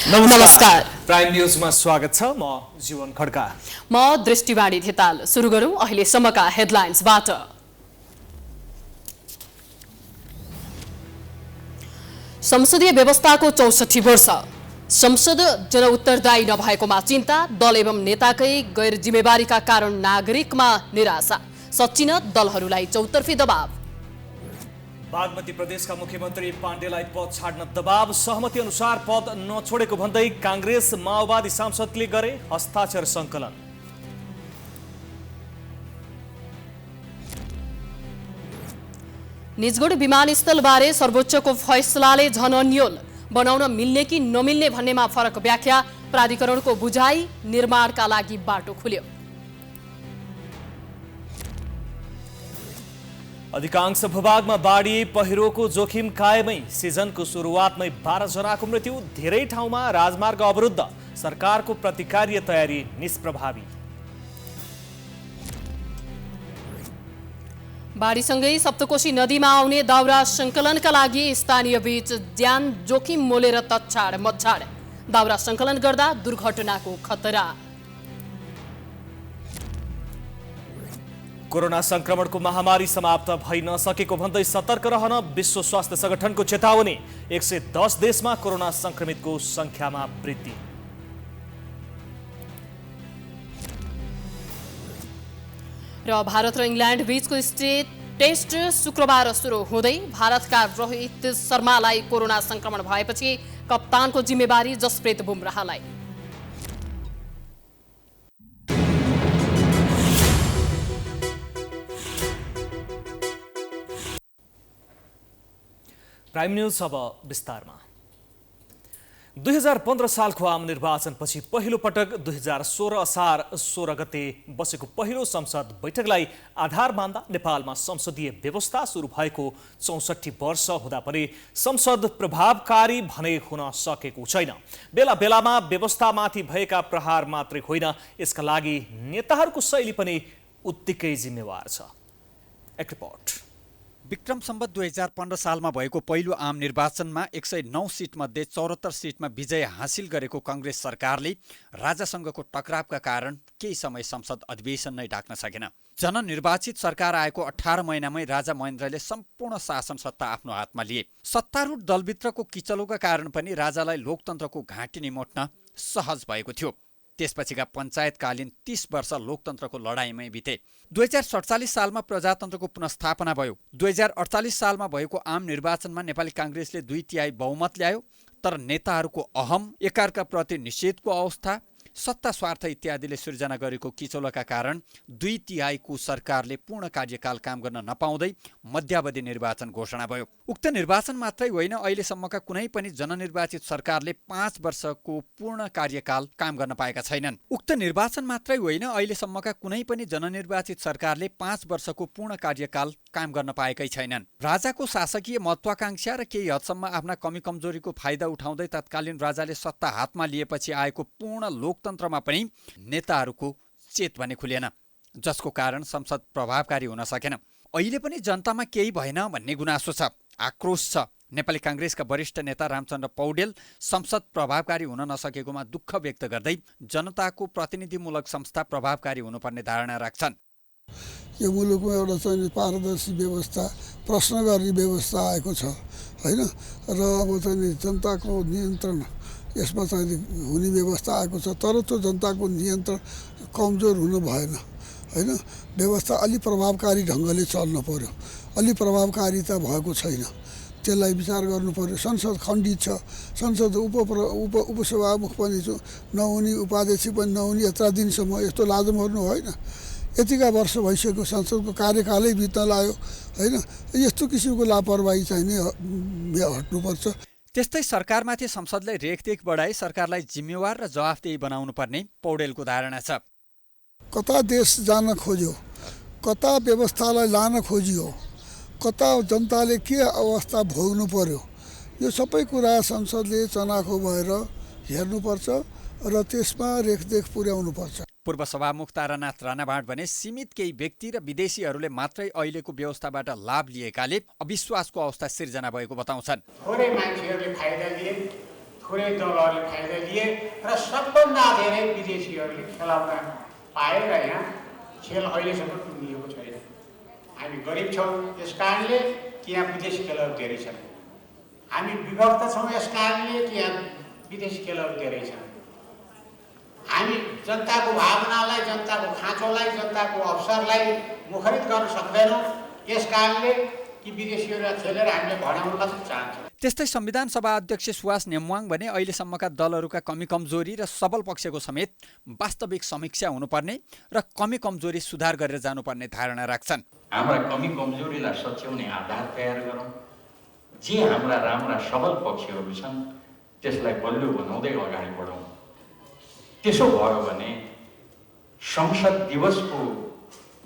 नमस्कार। प्राइम न्यूजमा स्वागत छ। म जीवन खड्का। म दृष्टिवाणी धिताल। सुरु गरौं अहिलेसम्मका हेडलाइन्सबाट। संसदीय व्यवस्थाको 64 वर्ष। संसद जनउत्तरदायी नभएकोमा चिन्ता, दल एवं नेताकै गैर जिम्मेवारीका कारण नागरिकमा निराशा। सच्चिन दलहरूलाई चौतर्फी दबाव। बागमती प्रदेशका मुख्यमन्त्री पाण्डेलाई पद छाड्न दबाव। सहमति अनुसार पद नछोडेको भन्दै कांग्रेस माओवादी सांसदले गरे हस्ताक्षर संकलन। निजगढ विमानस्थलबारे सर्वोच्चको फैसलाले झन अन्यल। बनाउन मिल्ने कि नमिल्ने भन्नेमा फरक व्याख्या। प्राधिकरणको बुझाइ, निर्माणका लागि बाटो खुल्यो। अधिकांश भूभागमा बाढी पहिरोको जोखिम कायमै। सिजनको सुरुवातमै 12 जनाको मृत्यु। धेरै ठाउँमा राजमार्ग अवरुद्ध। सरकारको प्रतिकार्य तयारी निष्प्रभावी। बाढीसँगै सप्तकोशी नदीमा आउने दाउरा संकलनका लागि स्थानीय बीच ज्यान जोखिम मोलेर तछाड मछाड। दाउरा संकलन गर्दा दुर्घटनाको खतरा। कोरोना संक्रमणको महामारी समाप्त भइ नसकेको भन्दै सतर्क रहन विश्व स्वास्थ्य संगठनको चेतावनी। 110 देशमा कोरोना संक्रमितको संख्यामा वृद्धि। र भारत र इङ्ल्यान्ड बीचको टेस्ट शुक्रबार सुरु हुँदै भारतका रोहित शर्मालाई कोरोना संक्रमण भएपछि कप्तानको जिम्मेवारी जसप्रीत बुमराहलाई। प्राइम न्यूज अब विस्तारमा। 2015 सालको आम निर्वाचनपछि पहिलो पटक 2016 असार 16 गते बसेको पहिलो संसद बैठकलाई आधार मान्दा नेपालमा संसदीय व्यवस्था सुरु भएको 64 वर्ष हुँदा पनि संसद प्रभावकारी भने हुन सकेको छैन। बेला बेलामा व्यवस्थामाथि भएका प्रहार मात्रै होइन, यसका लागि नेताहरूको शैली पनि उत्तिकै जिम्मेवार छ। एक रिपोर्ट। विक्रम सम्वत 2015 सालमा भएको पहिलो आम निर्वाचनमा 109 सिटमध्ये 74 सिटमा विजय हासिल गरेको कांग्रेस सरकारले राजासँगको टकरावका कारण केही समय संसद अधिवेशन नै डाक्न सकेन। जननिर्वाचित सरकार आएको 18 महिनामै राजा महेन्द्रले सम्पूर्ण शासन सत्ता आफ्नो हातमा लिए। सत्तारूढ दलभित्रको किचलोका कारण पनि राजालाई लोकतन्त्रको घाँटी निमोट्न सहज भएको थियो। त्यसपछिका पञ्चायतकालीन 30 वर्ष लोकतन्त्रको लडाईँमै बिते। 2047 सालमा प्रजातन्त्रको पुनर्स्थापना भयो। 2048 सालमा भएको आम निर्वाचनमा नेपाली कांग्रेसले 2/3 बहुमत ल्यायो। तर नेताहरूको अहम, एकअर्काप्रति निषेधको अवस्था, सत्ता स्वार्थ इत्यादिले सृजना गरेको किचोलका कारण 2/3 सरकारले पूर्ण कार्यकाल काम गर्न नपाउँदै मध्यावधि निर्वाचन घोषणा भयो। उक्त निर्वाचन मात्रै होइन, अहिलेसम्मका कुनै पनि जननिर्वाचित सरकारले 5 वर्षको पूर्ण कार्यकाल काम गर्न पाएका छैनन्। उक्त निर्वाचन मात्रै होइन, अहिलेसम्मका कुनै पनि जननिर्वाचित सरकारले 5 वर्षको पूर्ण कार्यकाल काम गर्न पाएकै छैनन्। राजाको शासकीय महत्वाकांक्षा र केही हदसम्म आफ्ना कमी कमजोरीको फाइदा उठाउँदै तत्कालीन राजाले सत्ता हातमा लिएपछि आएको पूर्ण लोकतन्त्रमा पनि नेताहरूको चेत भने खुलेन, जसको कारण संसद प्रभावकारी हुन सकेन। अहिले पनि जनतामा केही भएन भन्ने गुनासो छ, आक्रोश छ। नेपाली कांग्रेसका वरिष्ठ नेता रामचन्द्र पौडेल संसद प्रभावकारी हुन नसकेकोमा दुःख व्यक्त गर्दै जनताको प्रतिनिधिमूलक संस्था प्रभावकारी हुनुपर्ने धारणा राख्छन्। यो मुलुकमा एउटा चाहिँ पारदर्शी व्यवस्था, प्रश्न गर्ने व्यवस्था आएको छ हैन, र अब चाहिँ जनताको नियन्त्रण यसमा चाहिँ हुने व्यवस्था आएको छ। तर त्यो जनताको नियन्त्रण कमजोर हुनु भएन हैन। व्यवस्था अलि प्रभावकारी ढङ्गले चल्नु पर्यो। अलि प्रभावकारिता भएको छैन, त्यसलाई विचार गर्नु पर्यो। संसद खण्डित छ। संसद उपसभामुख पनि नहुने, उपाध्यक्ष पनि नहुने, यत्रा दिनसम्म यस्तो लाजम गर्नु होइन। यतिका वर्ष भइसक्यो, संसदको कार्यकालै बित्न लाग्यो होइन। यस्तो किसिमको लापरवाही चाहिँ नि हट्नुपर्छ। त्यस्तै सरकारमाथि संसदले रेखदेख बढाई सरकारलाई जिम्मेवार र जवाफदेही बनाउनु पर्ने पौडेलको धारणा छ। कता देश जान खोज्यो, कता व्यवस्थालाई लान खोजियो, कता जनताले के अवस्था भोग्नु पर्यो, यो सबै कुरा संसदले चनाखो भएर हेर्नुपर्छ र त्यसमा रेखदेख पुर्याउनुपर्छ। पूर्व सभामुख तारानाथ राणाभाट भने सीमित केही व्यक्ति र विदेशीहरूले मात्रै अहिलेको व्यवस्थाबाट लाभ लिएकाले अविश्वासको अवस्था सिर्जना भएको बताउँछन्। थोरै मान्छेहरूले फाइदा लिए, थोरै दलहरूले फाइदा लिए र सबभन्दा धेरै विदेशीहरूले खेलाउन पाए र यहाँ खेल अहिलेसम्म टुङ्गिएको छैन। हामी गरिब छौँ यस कारणले कि यहाँ विदेशी खेलहरू धेरै छन्। हामी विभक्त छौँ यस कारणले कि यहाँ विदेशी खेलहरू धेरै छन्। हामी जनताको भावनालाई, जनताको खाँचोलाई, जनताको अवसरलाई मुखरित गर्न सक्दैनौँ यस कारणले कि विदेशीहरू खेलेर हामीले भनाउन मात्र चाहन्छौँ। त्यस्तै संविधान सभा अध्यक्ष सुवास नेमवाङ भने अहिलेसम्मका दलहरूका कमी कमजोरी र सबल पक्षको समेत वास्तविक समीक्षा हुनुपर्ने र कमी कमजोरी सुधार गरेर जानुपर्ने धारणा राख्छन्। हाम्रा कमी कमजोरीलाई सच्याउने आधार तयार गरौँ। जे हाम्रा राम्रा सबल पक्षहरू छन् त्यसलाई बलियो बनाउँदै अगाडि बढौँ। त्यसो भयो भने संसद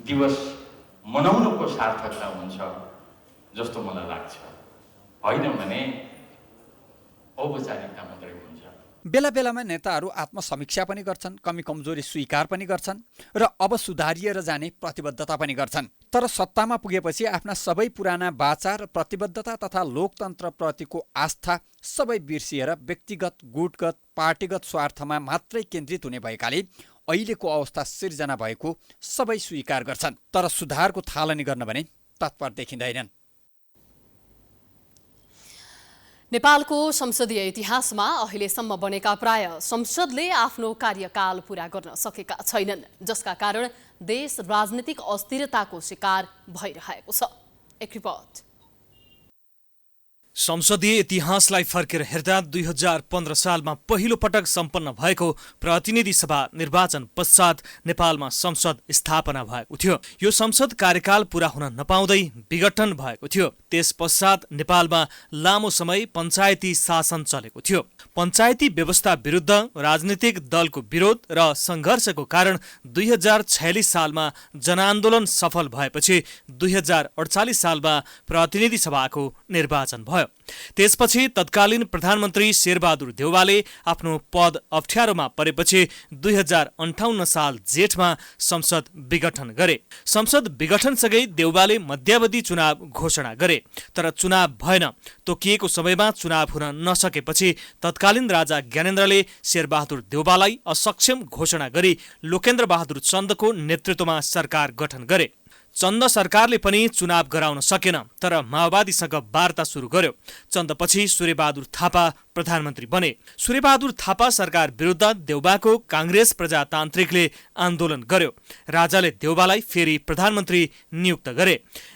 दिवस मनाउनुको सार्थकता हुन्छ जस्तो मलाई लाग्छ। होइन भने औपचारिकता मात्रै हुन्छ। बेला बेलामा नेताहरू आत्मसमीक्षा पनि गर्छन्, कमी कमजोरी स्वीकार पनि गर्छन् र अब सुधारिएर जाने प्रतिबद्धता पनि गर्छन्। तर सत्तामा पुगेपछि आफ्ना सबै पुराना वाचा र प्रतिबद्धता तथा लोकतन्त्रप्रतिको आस्था सबै बिर्सिएर व्यक्तिगत, गुटगत, पार्टीगत स्वार्थमा मात्रै केन्द्रित हुने भएकाले अहिलेको अवस्था सिर्जना भएको सबै स्वीकार गर्छन्। तर सुधारको थालनी गर्न भने तत्पर देखिँदैनन्। नेपालको संसदीय इतिहासमा अहिलेसम्म बनेका प्राय संसदले आफ्नो कार्यकाल पूरा गर्न सकेका छैनन्, जसका कारण देश राजनीतिक अस्थिरताको शिकार भइरहेको छ। एक रिपोर्ट। संसदीय इतिहासलाई फर्केर हेर्दा 2015 सालमा पहिलो पटक सम्पन्न भएको प्रतिनिधि सभा निर्वाचन पश्चात नेपालमा संसद स्थापना भएको थियो। यो संसद कार्यकाल पूरा हुन नपाउँदै विघटन भएको थियो। त्यस पश्चात नेपालमा लामो समय पञ्चायती शासन चलेको थियो। पञ्चायती व्यवस्था विरुद्ध राजनीतिक दलको विरोध र सङ्घर्षको कारण 2046 सालमा जनआन्दोलन सफल भएपछि 2048 सालमा प्रतिनिधि सभाको निर्वाचन भयो। त्यसपछि तत्कालीन प्रधानमन्त्री शेरबहादुर देउवाले आफ्नो पद अप्ठ्यारोमा परेपछि 2058 साल जेठमा संसद विघटन गरे। संसद विघटनसँगै देउवाले मध्यावधि चुनाव घोषणा गरे, तर चुनाव भएन। तोकिएको समयमा चुनाव हुन नसकेपछि तत्कालीन राजा ज्ञानेन्द्रले शेरबहादुर देउवालाई असक्षम घोषणा गरी लोकेन्द्र बहादुर चन्दको नेतृत्वमा सरकार गठन गरे। चन्द सरकारले पनि चुनाव गराउन सकेन, तर माओवादीसँग वार्ता सुरु गर्यो। चन्दपछि सूर्यबहादुर थापा प्रधानमन्त्री बने। सूर्यबहादुर थापा सरकार विरुद्ध देउबाको काङ्ग्रेस प्रजातान्त्रिकले आन्दोलन गर्यो। राजाले देउबालाई फेरि प्रधानमन्त्री नियुक्त गरे।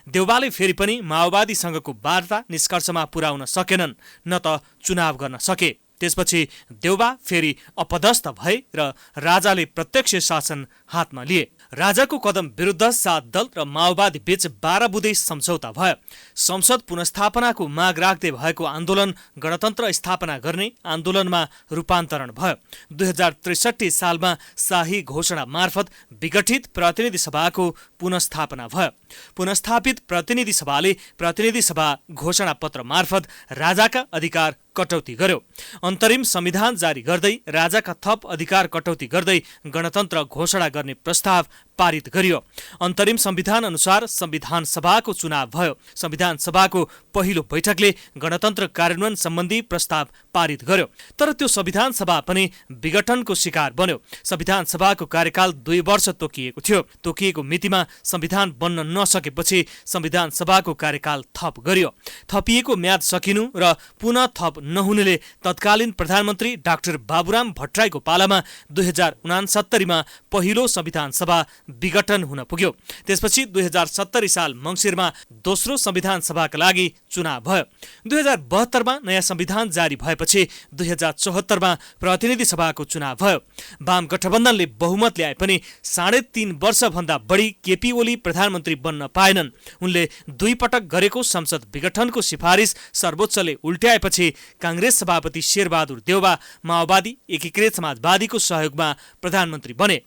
देउबाले फेरि पनि माओवादीसँगको वार्ता निष्कर्षमा पुर्याउन सकेनन्, न त चुनाव गर्न सके। त्यसपछि देउबा फेरि अपदस्थ भए र राजाले प्रत्यक्ष शासन हातमा लिए। राजाको कदम विरुद्ध 7 दल र माओवादी बीच 12 बुँदे सम्झौता भयो। संसद पुनस्थापनाको माग राख्दै भएको आन्दोलन गणतन्त्र स्थापना गर्ने आन्दोलनमा रूपान्तरण भयो। 2063 सालमा शाही घोषणा मार्फत विघटित प्रतिनिधि सभाको पुनस्थापना भयो। पुनस्थापित प्रतिनिधि सभाले प्रतिनिधि सभा घोषणा पत्र मार्फत राजाका अधिकार कटौती गर्यो। अन्तरिम संविधान जारी गर्दै राजाका थप अधिकार कटौती गर्दै गणतन्त्र घोषणा गर्ने प्रस्ताव पारित गरियो। अन्तरिम संविधान अनुसार संविधान सभाको चुनाव भयो। संविधान सभाको पहिलो बैठकले गणतन्त्र कार्यान्वयन सम्बन्धी प्रस्ताव पारित गर्यो, तर त्यो संविधान सभा पनि विघटनको शिकार बन्यो। संविधान सभाको कार्यकाल 2 वर्ष तोकिएको थियो। तोकिएको मितिमा संविधान बन्न नसकेपछि संविधान सभाको कार्यकाल थप गरियो। थपिएको म्याद सकिनु र पुनः थप नहुनुले तत्कालीन प्रधानमन्त्री डाक्टर बाबुराम भट्टराईको पालामा 2069 मा पहिलो संविधान सभा विघटन हुन पुग्यो। त्यसपछि 2070 साल मङ्सिरमा दोस्रो संविधान सभाका लागि चुनाव भयो। 2072 मा नयाँ संविधान जारी भएपछि 2074 मा प्रतिनिधि सभाको चुनाव भयो। वाम गठबन्धनले बहुमत ल्याए पनि 3.5 वर्षभन्दा बढी केपी ओली प्रधानमन्त्री बन्न पाएनन्। उनले 2 पटक गरेको संसद विघटनको सिफारिस सर्वोच्चले उल्ट्याएपछि काङ्ग्रेस सभापति शेरबहादुर देउवा माओवादी एकीकृत समाजवादीको सहयोगमा प्रधानमन्त्री बने।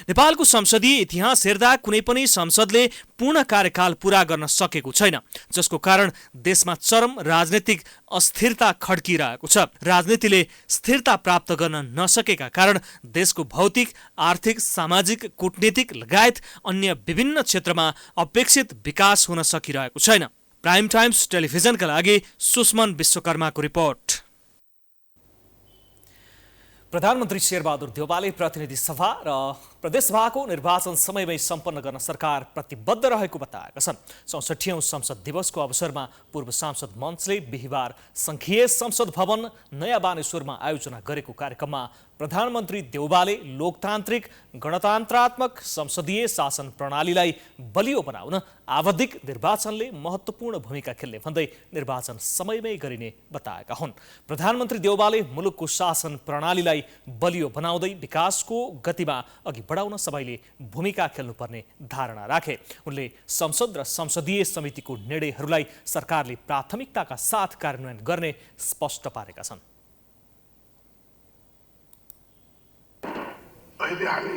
नेपालको संसदीय इतिहास हेर्दा कुनै पनि संसदले पूर्ण कार्यकाल पूरा गर्न सकेको छैन, जसको कारण देशमा चरम राजनीतिक अस्थिरता खड्किरहेको छ। राजनीतिले स्थिरता प्राप्त गर्न नसकेका कारण देशको भौतिक, आर्थिक, सामाजिक, कूटनीतिक लगायत अन्य विभिन्न क्षेत्रमा अपेक्षित विकास हुन सकिरहेको छैन। प्राइम टाइम्स टेलिभिजनका लागि सुस्मन विश्वकर्माको रिपोर्ट। प्रधानमन्त्री शेरबहादुर देउवाले प्रतिनिधि सभा र प्रदेशसभाको निर्वाचन समयमै सम्पन्न गर्न सरकार प्रतिबद्ध रहेको बताएका छन्। 64औं संसद दिवसको अवसरमा पूर्व सांसद मञ्चले बिहिबार संघीय संसद भवन नयाँ बानेश्वरमा आयोजना गरेको कार्यक्रममा प्रधानमन्त्री देउवाले लोकतान्त्रिक गणतन्त्रात्मक संसदीय शासन प्रणालीलाई बलियो बनाउन आवधिक निर्वाचनले महत्त्वपूर्ण भूमिका खेल्ने भन्दै निर्वाचन समयमै गरिने बताएका हुन्। प्रधानमन्त्री देउवाले मुलुकको शासन प्रणालीलाई बलियो बनाउँदै विकासको गतिमा अघि बढाउन सबैले भूमिका खेल्नुपर्ने धारणा राखे। उनले संसद र संसदीय समितिको निर्णयहरूलाई सरकारले प्राथमिकताका साथ कार्यान्वयन गर्ने स्पष्ट पारेका छन्। अहिले हामी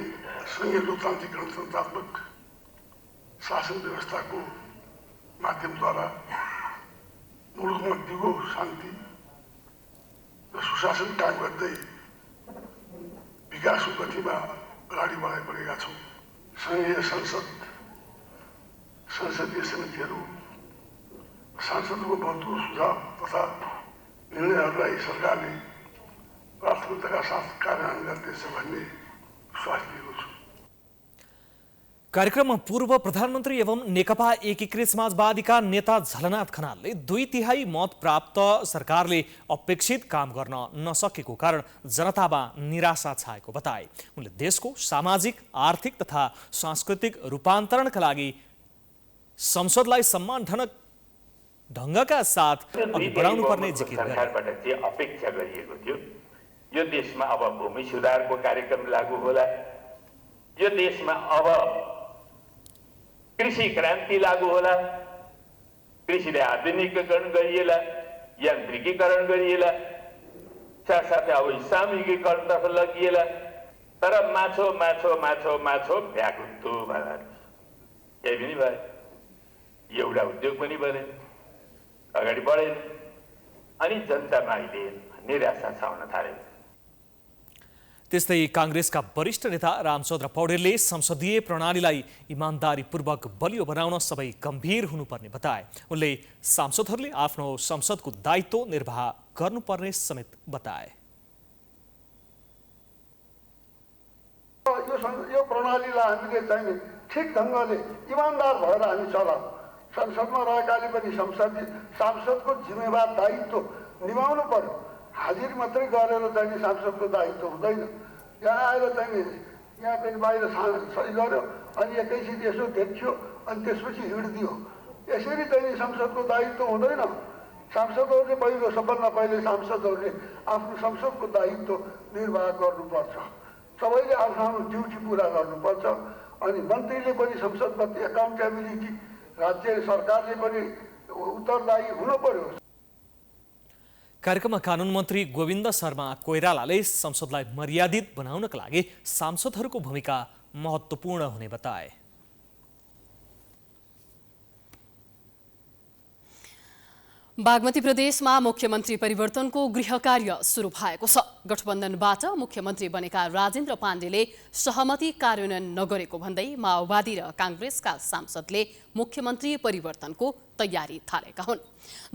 संघीय लोकतान्त्रिक गणतन्त्रात्मक शासन व्यवस्थाको माध्यमद्वारा मुलुकमा दिगो शान्ति र सुशासन कायम गर्दै विकासको गतिमा अगाडि बढाइरहेका छौँ। संघीय संसद, संसदीय समितिहरू, सांसदको महत्त्वपूर्ण सुझाव तथा निर्णयहरूलाई सरकारले प्राथमिकताका साथ कार्यान्वयन गर्दैछ भन्ने विश्वास दिएको छु। कार्यक्रममा पूर्व प्रधानमन्त्री एवं नेकपा एकीकृत समाजवादीका नेता झलनाथ खनालले 2/3 मत प्राप्त सरकारले अपेक्षित काम गर्न नसकेको कारण जनतामा निराशा छाएको बताए। उनले देशको सामाजिक, आर्थिक तथा सांस्कृतिक रूपान्तरणका लागि संसदलाई सम्मानजनक ढङ्गका साथ अघि बढाउनु पर्ने जिकिर गरे। सरकारबाट जे अपेक्षा गरिएको थियो, यो देशमा अब भूमि सुधारको कार्यक्रम लागू होला, यो देशमा अब कृषि क्रान्ति लागू होला, कृषिलाई आधुनिकीकरण गरिएला, यान्त्रिकीकरण गरिएला, साथसाथै अब सामूहिकीकरणतर्फ लगिएला। तर माछो माछो माछो माछो भ्याकुन्थो भएर केही पनि भयो, एउटा उद्योग पनि बनेन, अगाडि बढेन, अनि जनतामा अहिले निराशा छाउन थाल्यो। त्यस्तै कांग्रेसका वरिष्ठ नेता रामचन्द्र पौडेलले संसदीय प्रणालीलाई इमानदारीपूर्वक बलियो बनाउन सबै गम्भीर हुनुपर्ने बताए। उनले सांसदहरूले आफ्नो संसदको दायित्व निर्वाह गर्नुपर्ने समेत बताए। यो प्रणालीलाई हामीले चाहिँ ठिक ढङ्गले इमान्दार भएर हामी चलाऊ। संसदमा रहेकाले पनि सांसदको जिम्मेवार दायित्व निभाउनु पर्यो। हाजिर मात्रै गरेर चाहिँ सांसदको दायित्व हुँदैन। यहाँ आएर चाहिँ यहाँ पनि बाहिर सही गर्यो, अनि एकैछिन यसो देखियो, अनि त्यसपछि हिँडिदियो, यसरी चाहिँ संसदको दायित्व हुँदैन। सांसदहरूले सबभन्दा पहिले सांसदहरूले आफ्नो संसदको दायित्व निर्वाह गर्नुपर्छ। सबैले आफ्नो ड्युटी पुरा गर्नुपर्छ। अनि मन्त्रीले पनि संसदप्रति एकाउन्टेबिलिटी, राज्य सरकारले पनि उत्तरदायी हुनु पर्यो। कार्यक्रममा कानुन मन्त्री गोविन्द शर्मा कोइरालाले संसदलाई मर्यादित बनाउनका लागि सांसदहरूको भूमिका महत्त्वपूर्ण हुने बताए। बागमती प्रदेशमा मुख्यमन्त्री परिवर्तनको गृह कार्य सुरु भएको छ। गठबन्धनबाट मुख्यमन्त्री बनेका राजेन्द्र पाण्डेले सहमति कार्यान्वयन नगरेको भन्दै माओवादी र कांग्रेसका सांसदले मुख्यमन्त्री परिवर्तनको तयारी थालेका हुन्।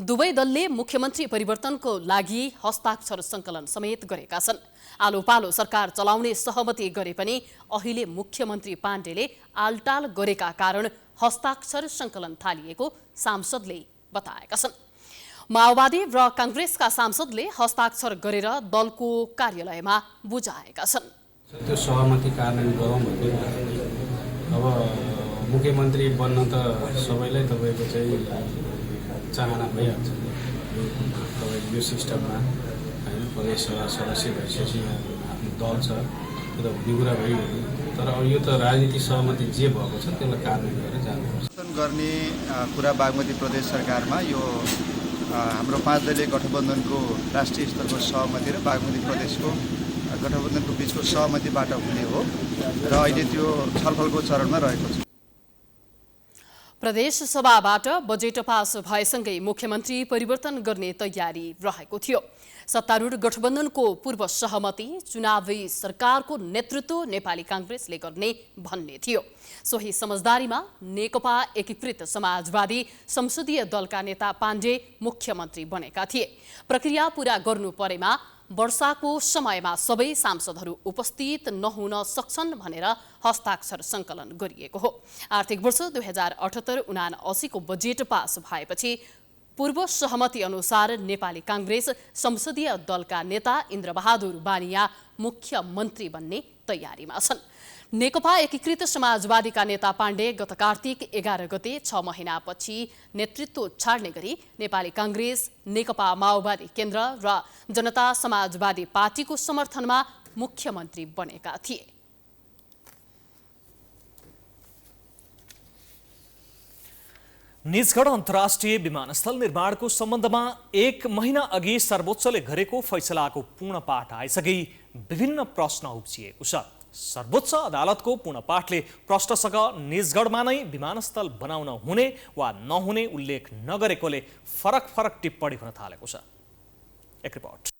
दुवै दलले मुख्यमन्त्री परिवर्तनको लागि हस्ताक्षर सङ्कलन समेत गरेका छन्। आलो पालो सरकार चलाउने सहमति गरे पनि अहिले मुख्यमन्त्री पाण्डेले आलटाल गरेका कारण हस्ताक्षर सङ्कलन थालिएको सांसदले बताएका छन्। माओवादी र कांग्रेसका सांसदले हस्ताक्षर गरेर दलको कार्यालयमा बुझाएका छन्। त्यो सहमति कार्यान्वयन गरौँ भन्दै अब मुख्यमन्त्री बन्न त सबैलाई तपाईँको चाहिँ चाहना भइहाल्छ। तपाईँको यो सिस्टममा होइन, प्रदेश सदस्य भइसकेपछि आफ्नो दल छ, त्यो त हुने कुरा भइहाल्यो। तर अब यो त राजनीति सहमति जे भएको छ त्यसलाई कार्यान्वयन गरेर जानुपर्छ। गर्ने कुरा बागमती प्रदेश सरकारमा यो हाम्रो 5 दलीय गठबन्धनको राष्ट्रिय स्तरको सहमति र बागमती प्रदेशको गठबन्धनको बिचको सहमतिबाट हुने हो र अहिले त्यो छलफलको चरणमा रहेको छ। प्रदेश सभाबाट बजेट पास भएसँगै मुख्यमन्त्री परिवर्तन गर्ने तयारी रहेको थियो। सत्तारूढ गठबन्धनको पूर्व सहमति चुनावी सरकारको नेतृत्व नेपाली कांग्रेसले गर्ने भन्ने थियो। सोही समझदारीमा नेकपा एकीकृत समाजवादी संसदीय दलका नेता पाण्डे मुख्यमन्त्री बनेका थिए। प्रक्रिया पूरा गर्नु परेमा वर्षाको समयमा सबै सांसदहरू उपस्थित नहुन सक्छन् भनेर हस्ताक्षर सङ्कलन गरिएको हो। आर्थिक वर्ष 2078-79 को बजेट पास भएपछि पूर्व सहमति अनुसार नेपाली काङ्ग्रेस संसदीय दलका नेता इन्द्रबहादुर बानिया मुख्यमन्त्री बन्ने तयारीमा छन्। नेकपा एकीकृत समाजवादीका नेता पाण्डे गत कार्तिक 11 गते 6 महिनापछि नेतृत्व छाड्ने गरी नेपाली काङ्ग्रेस, नेकपा माओवादी केन्द्र र जनता समाजवादी पार्टीको समर्थनमा मुख्यमन्त्री बनेका थिए। निजगढ अन्तर्राष्ट्रिय विमानस्थल निर्माणको सम्बन्धमा 1 महिना अघि सर्वोच्चले गरेको फैसलाको पूर्ण पाठ आइसकी विभिन्न प्रश्न उब्जिएको छ। सर्वोच्च अदालतको पूर्ण पाठले प्रश्नसँग निजगढमा नै विमानस्थल बनाउन हुने वा नहुने उल्लेख नगरेकोले फरक टिप्पणी हुन थालेको छ। एक रिपोर्ट।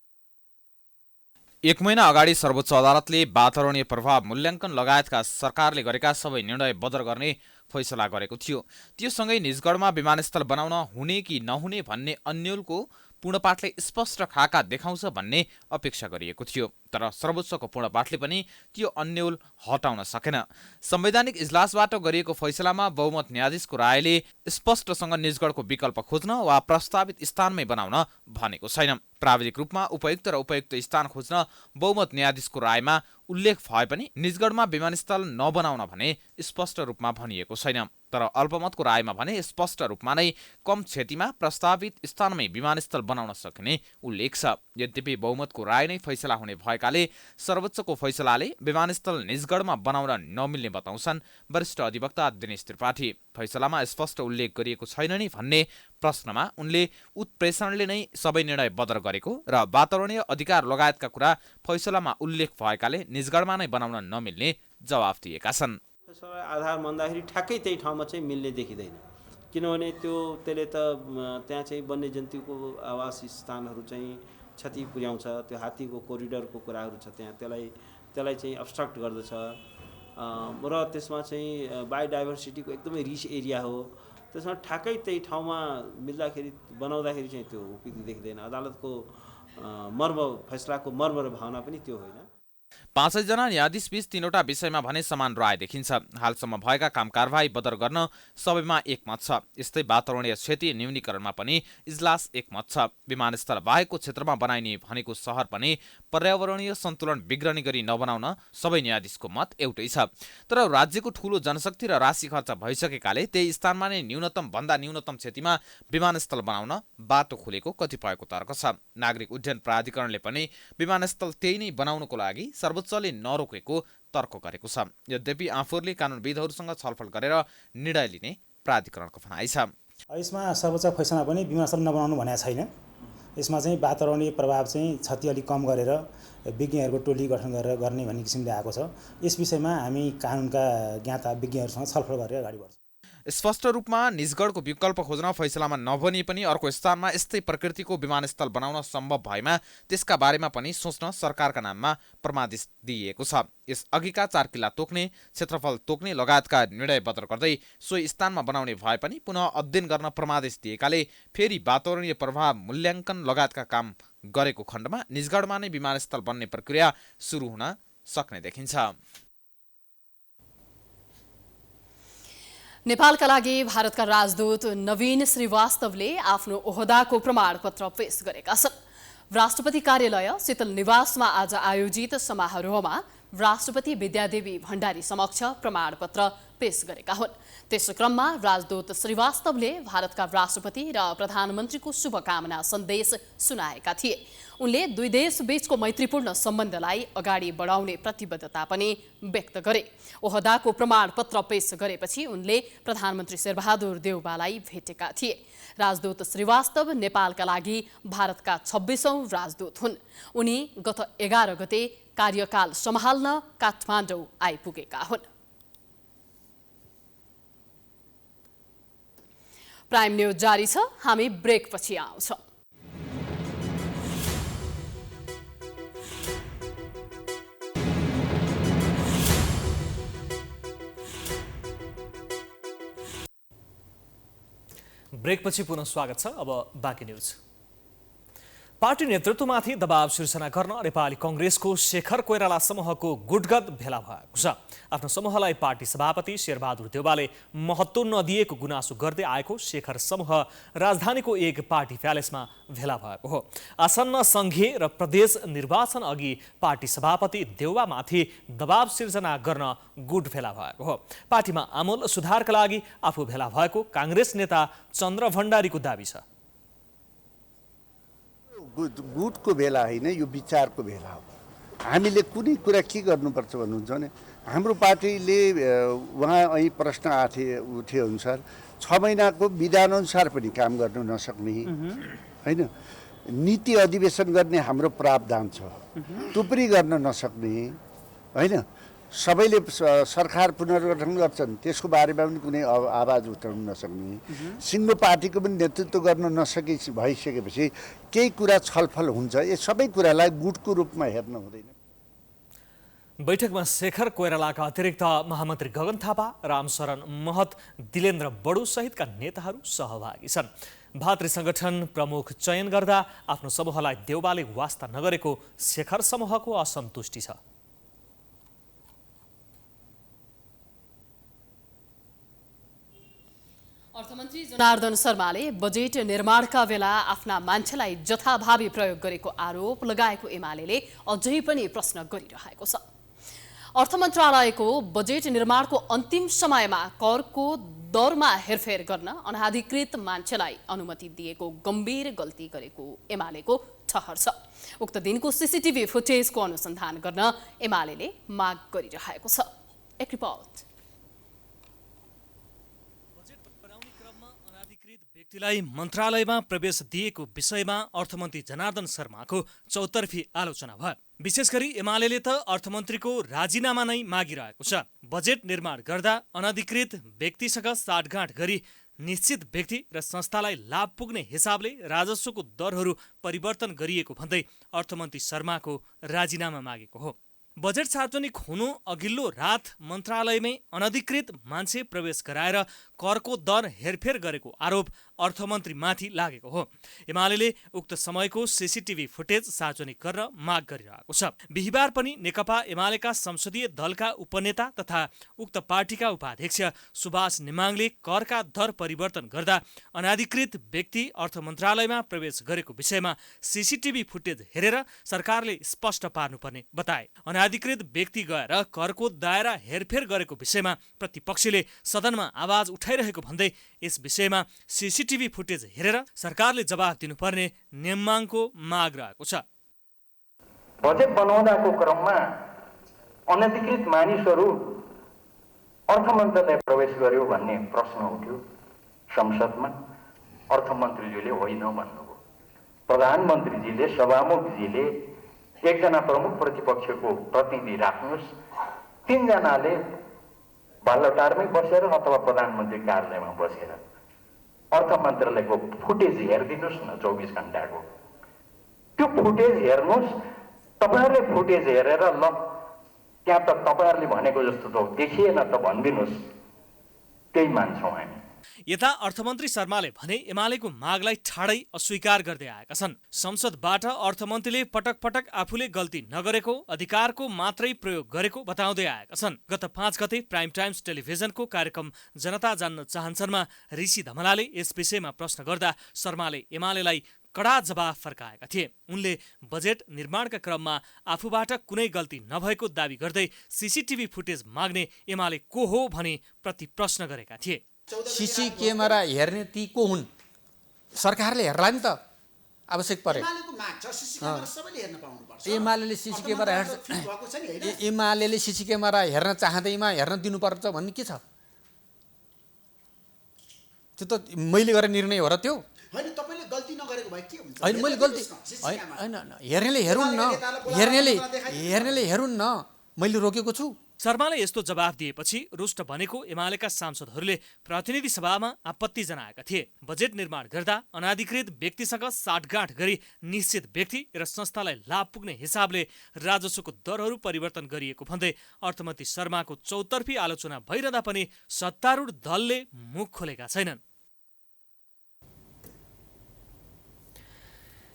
1 महिना अगाडि सर्वोच्च अदालतले वातावरणीय प्रभाव मूल्याङ्कन लगायतका सरकारले गरेका सबै निर्णय बदर गर्ने फैसला गरेको थियो। त्योसँगै निजगढमा विमानस्थल बनाउन हुने कि नहुने भन्ने अन्यलको पूर्णपाठले स्पष्ट खाका देखाउँछ भन्ने अपेक्षा गरिएको थियो। तर सर्वोच्चको पूर्णपाठले पनि त्यो अन्यल हटाउन सकेन। संवैधानिक इजलासबाट गरिएको फैसलामा बहुमत न्यायाधीशको रायले स्पष्टसँग निजगढको विकल्प खोज्न वा प्रस्तावित स्थानमै बनाउन भनेको छैन। प्राविधिक रूपमा उपयुक्त र उपयुक्त स्थान खोज्न बहुमत न्यायाधीशको रायमा उल्लेख भए पनि निजगढमा विमानस्थल नबनाउन भने स्पष्ट रूपमा भनिएको छैन। तर अल्पमतको रायमा भने स्पष्ट रूपमा नै कम क्षतिमा प्रस्तावित स्थानमै विमानस्थल बनाउन सकिने उल्लेख छ। यद्यपि बहुमतको राय नै फैसला हुने भएकाले सर्वोच्चको फैसलाले विमानस्थल निजगढमा बनाउन नमिल्ने बताउँछन् वरिष्ठ अधिवक्ता दिनेश त्रिपाठी। फैसलामा स्पष्ट उल्लेख गरिएको छैन नि भन्ने प्रश्नमा उनले उत्प्रेषणले नै सबै निर्णय बदर गरेको र वातावरणीय अधिकार लगायतका कुरा फैसलामा उल्लेख भएकाले निजगढमा नै बनाउन नमिल्ने जवाफ दिएका छन्। फैसला आधार भन्दाखेरि ठ्याक्कै त्यही ठाउँमा चाहिँ मिल्ने देखिँदैन, किनभने त्यसले त त्यहाँ चाहिँ वन्यजन्तुको आवास स्थानहरू चाहिँ क्षति पुर्याउँछ। त्यो हात्तीको कोरिडोरको कुराहरू छ त्यहाँ, त्यसलाई चाहिँ अब्स्ट्रक्ट गर्दछ र त्यसमा चाहिँ बायोडाइभर्सिटीको एकदमै रिच एरिया हो। त्यसमा ठ्याक्कै त्यही ठाउँमा मिल्दाखेरि बनाउँदाखेरि चाहिँ त्यो उपयुक्त देखिँदैन। अदालतको फैसलाको मर्म र भावना पनि त्यो होइन। 5 जना न्यायाधीशबीच 3वटा विषयमा भने समान राय देखिन्छ। हालसम्म भएका काम कारबाही बदर गर्न सबैमा एकमत छ। यस्तै वातावरणीय क्षति न्यूनीकरणमा पनि इजलास एकमत छ। विमानस्थल बाहेकको क्षेत्रमा बनाइने भनेको सहर पनि पर्यावरणीय सन्तुलन बिग्रने गरी नबनाउन सबै न्यायाधीशको मत एउटै छ। तर राज्यको ठूलो जनशक्ति र राशि खर्च भइसकेकाले त्यही स्थानमा नै न्यूनतम भन्दा न्यूनतम क्षतिमा विमानस्थल बनाउन बाटो खुलेको कतिपयको तर्क छ। नागरिक उड्डयन प्राधिकरणले पनि विमानस्थल त्यही नै बनाउनको लागि सर्वोच्चले नरोकेको तर्क गरेको छ। यद्यपि आफूहरूले कानुनविदहरूसँग छलफल गरेर निर्णय लिने प्राधिकरणको भनाइ छ। यसमा सर्वोच्च फैसला पनि विमानस्थल नबनाउनु भनेको छैन। यसमा चाहिँ वातावरणीय प्रभाव चाहिँ क्षति अलिक कम गरेर विज्ञहरूको टोली गठन गरेर गर्ने भन्ने किसिमले आएको छ। यस विषयमा हामी कानुनका ज्ञाता विज्ञहरूसँग छलफल गरेर अगाडि बढ्छौँ। स्पष्ट रूपमा निजगढको विकल्प खोज्न फैसलामा नभनी पनि अर्को स्थानमा यस्तै प्रकृतिको विमानस्थल बनाउन सम्भव भएमा त्यसका बारेमा पनि सोच्न सरकारका नाममा परमादेश दिइएको छ। यस अघिका 4 किल्ला तोक्ने, क्षेत्रफल तोक्ने लगायतका निर्णय बदर गर्दै सोही स्थानमा बनाउने भए पनि पुनः अध्ययन गर्न परमादेश दिएकाले फेरि वातावरणीय प्रभाव मूल्याङ्कन लगायतका काम गरेको खण्डमा निजगढमा नै विमानस्थल बन्ने प्रक्रिया सुरु हुन सक्ने देखिन्छ। नेपालका लागि भारतका राजदूत नवीन श्रीवास्तवले आफ्नो ओहदाको प्रमाणपत्र पेश गरेका छन्। राष्ट्रपति कार्यालय शीतल निवासमा आज आयोजित समारोहमा राष्ट्रपति विद्यादेवी भण्डारी समक्ष प्रमाणपत्र पेश गरेका हुन्। त्यस क्रममा राजदूत श्रीवास्तवले भारतका राष्ट्रपति र प्रधानमन्त्रीको शुभकामना सन्देश सुनाएका थिए। उनले दुई देश बीचको मैत्रीपूर्ण सम्बन्धलाई अगाडि बढाउने प्रतिबद्धता पनि व्यक्त गरे। ओहदाको प्रमाणपत्र पेश गरेपछि उनले प्रधानमन्त्री शेरबहादुर देउवालाई भेटेका थिए। राजदूत श्रीवास्तव नेपालका लागि भारतका 26औं राजदूत हुन्। उनी गत 11 गते कार्यकाल सम्हाल्न काठमाडौँ आइपुगेका हुन्। प्राइम न्यूज जारी छ, हामी ब्रेकपछि आउँछौँ। ब्रेकपछि पुनः स्वागत छ। अब बाँकी न्यूज। पार्टी नेतृत्वमाथि दबाव सिर्जना गर्न नेपाली कङ्ग्रेसको शेखर कोइराला समूहको गुटगत भेला भएको छ। आफ्नो समूहलाई पार्टी सभापति शेरबहादुर देउवाले महत्त्व नदिएको गुनासो गर्दै आएको शेखर समूह राजधानीको एक पार्टी प्यालेसमा भेला भएको हो। आसन्न सङ्घीय र प्रदेश निर्वाचन अघि पार्टी सभापति देउवामाथि दबाव सिर्जना गर्न गुट भेला भएको हो। पार्टीमा आमूल सुधारका लागि आफू भेला भएको काङ्ग्रेस नेता चन्द्र भण्डारीको दाबी छ। गुटको भेला होइन, यो विचारको भेला हो। हामीले कुनै कुरा के गर्नुपर्छ भन्नुहुन्छ भने हाम्रो पार्टीले उहाँ અહીં प्रश्न उठ्यो अनुसार 6 महिनाको विधानअनुसार पनि काम गर्नु नसक्ने होइन, नीति अधिवेशन गर्ने हाम्रो प्रावधान छ, त्यो पनि गर्न नसक्ने होइन, सबैले सरकार पुनर्गठन गर्छन् त्यसको बारेमा पनि कुनै आवाज उठाउन नसक्ने, सिङ्गो पार्टीको पनि नेतृत्व गर्न भइसकेपछि केही कुरा छलफल हुन्छ, यो सबै कुरालाई गुटको रूपमा हेर्न हुँदैन। बैठकमा शेखर कोइरालाका अतिरिक्त महामन्त्री गगन थापा, रामशरण महत, दिलेन्द्र बडु सहितका नेताहरू सहभागी छन्। भातृ संगठन प्रमुख चयन गर्दा आफ्नो समूहलाई देउवाले वास्ता नगरेको शेखर समूहको असन्तुष्टि छ। अर्थमन्त्री जनार्दन शर्माले बजेट निर्माणका बेला आफ्ना मान्छेलाई जथाभावी प्रयोग गरेको आरोप लगाएको एमाले अझै पनि प्रश्न गरिरहेको छ। अर्थ मन्त्रालयको बजेट निर्माणको अन्तिम समयमा करको दरमा हेरफेर गर्न अनाधिकृत मान्छेलाई अनुमति दिएको गम्भीर गल्ती गरेको एमालेको ठहर छ। उक्त दिनको सीसीटीभी फुटेजको अनुसन्धान गर्न एमाले माग गरिरहेको छ। एक रिपोर्ट। व्यक्तिलाई मन्त्रालयमा प्रवेश दिएको विषयमा अर्थमन्त्री जनार्दन शर्माको चौतर्फी आलोचना भयो। विशेष गरी एमाले त अर्थमन्त्रीको राजीनामा नै मागिरहेको छ। बजेट निर्माण गर्दा अनधिकृत व्यक्तिसँग साटगाँठ गरी निश्चित व्यक्ति र संस्थालाई लाभ पुग्ने हिसाबले राजस्वको दरहरू परिवर्तन गरिएको भन्दै अर्थमन्त्री शर्माको राजीनामा मागेको हो। बजेट सार्वजनिक हुनु अघिल्लो रात मन्त्रालयमै अनधिकृत मान्छे प्रवेश गराएर करको दर हेरफेर गरेको आरोप अर्थमन्त्रीमाथि लागेको हो। एमाले उक्त समयको सीसीटीभी फुटेज सार्वजनिक गर्न माग गरिरहेको छ। बिहिबार पनि नेकपा एमालेका संसदीय दलका उपनेता तथा उक्त पार्टीका उपाध्यक्ष सुभाष नेमाङले करका दर परिवर्तन गर्दा अनाधिकृत व्यक्ति अर्थ मन्त्रालयमा प्रवेश गरेको विषयमा सीसीटीभी फुटेज हेरेर सरकारले स्पष्ट पार्नुपर्ने बताए। अनाधिकृत व्यक्ति गएर करको दायरा हेरफेर गरेको विषयमा प्रतिपक्षले सदनमा आवाज उठाइरहेको भन्दै यस विषयमा सीसीटीभी फुटेज हेरेर सरकारले जवाफ दिनुपर्ने नेमाङको माग रहेको छ। बजेट बनाउँदाको क्रममा अनधिकृत मानिसहरू अर्थ मन्त्रालय प्रवेश गर्यो भन्ने प्रश्न उठ्यो संसदमा। अर्थमन्त्रीजीले होइन भन्नुभयो। प्रधानमन्त्रीजीले सभामुखजीले एकजना प्रमुख प्रतिपक्षको प्रतिनिधि राख्नुहोस्, 3 जनाले बालटारमै बसेर अथवा प्रधानमन्त्री कार्यालयमा बसेर अर्थ मन्त्रालयको फुटेज हेरिदिनुहोस् न 24 घण्टाको। त्यो फुटेज हेर्नुहोस्, तपाईँहरूले फुटेज हेरेर ल त्यहाँ त तपाईँहरूले भनेको जस्तो त देखिएन त भनिदिनुहोस्, त्यही मान्छौँ हामी। यता अर्थमन्त्री शर्माले भने एमालेको मागलाई ठाडै अस्वीकार गर्दै आएका छन्। संसदबाट अर्थमन्त्रीले पटक पटक आफूले गल्ती नगरेको, अधिकारको मात्रै प्रयोग गरेको बताउँदै आएका छन्। गत 5 गते प्राइम टाइम्स टेलिभिजनको कार्यक्रम जनता जान्न चाहन्छनमा ऋषि धमलाले यस विषयमा प्रश्न गर्दा शर्माले एमालेलाई कडा जवाफ फर्काएका थिए। उनले बजेट निर्माणका क्रममा आफूबाट कुनै गल्ती नभएको दावी गर्दै सीसीटीभी फुटेज माग्ने एमाले को हो भनी प्रति प्रश्न गरेका थिए। सीसी क्यामेरा हेर्ने ती को हुन्? सरकारले हेर्ला नि त आवश्यक परे। एमाले सीसी क्यामेरा हेर्छ, एमाले सीसी क्यामेरा हेर्न चाहँदैमा हेर्न दिनुपर्छ भन्ने के छ? त्यो त मैले गरेर निर्णय हो र त्यो हैन। तपाईले गल्ती नगरेको भए के हुन्छ? हैन मैले गल्ती हैन, हेर्नेले हेरुन् न, हेर्नेले हेरुन् न, मैले रोकेको छु। शर्माले यस्तो जवाफ दिएपछि रुष्ट बनेको एमालेका सांसदहरूले प्रतिनिधि सभामा आपत्ति जनाएका थिए। बजेट निर्माण गर्दा अनाधिकृत व्यक्तिसँग साटगाँठ गरी निश्चित व्यक्ति र संस्थालाई लाभ पुग्ने हिसाबले राजस्वको दरहरू परिवर्तन गरिएको भन्दै अर्थमन्त्री शर्माको चौतर्फी आलोचना भइरहँदा पनि सत्तारूढ दलले मुख खोलेका छैनन्।